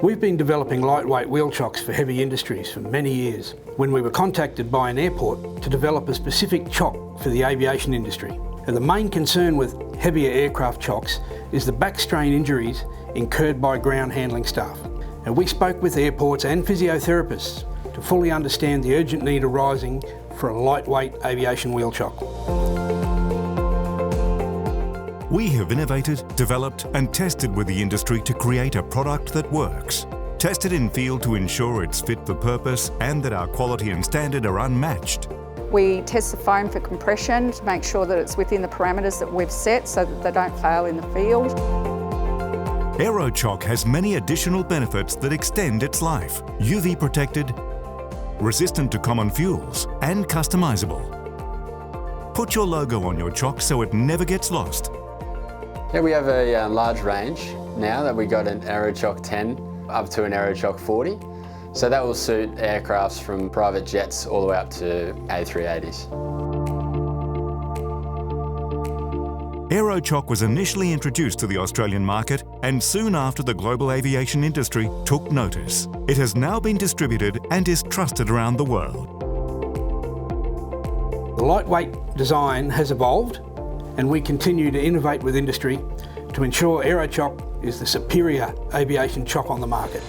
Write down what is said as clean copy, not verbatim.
We've been developing lightweight wheel chocks for heavy industries for many years, when we were contacted by an airport to develop a specific chock for the aviation industry. And the main concern with heavier aircraft chocks is the back strain injuries incurred by ground handling staff. And we spoke with airports and physiotherapists to fully understand the urgent need arising for a lightweight aviation wheel chock. We have innovated, developed and tested with the industry to create a product that works. Tested in field to ensure it's fit for purpose and that our quality and standard are unmatched. We test the foam for compression to make sure that it's within the parameters that we've set so that they don't fail in the field. Aerochock has many additional benefits that extend its life. UV protected, resistant to common fuels and customizable. Put your logo on your chock so it never gets lost. Yeah, we have a large range now that we got an Aerochock 10 up to an Aerochock 40. So that will suit aircrafts from private jets all the way up to A380s. Aerochock was initially introduced to the Australian market and soon after the global aviation industry took notice. It has now been distributed and is trusted around the world. The lightweight design has evolved, and we continue to innovate with industry to ensure Aerochock is the superior aviation chock on the market.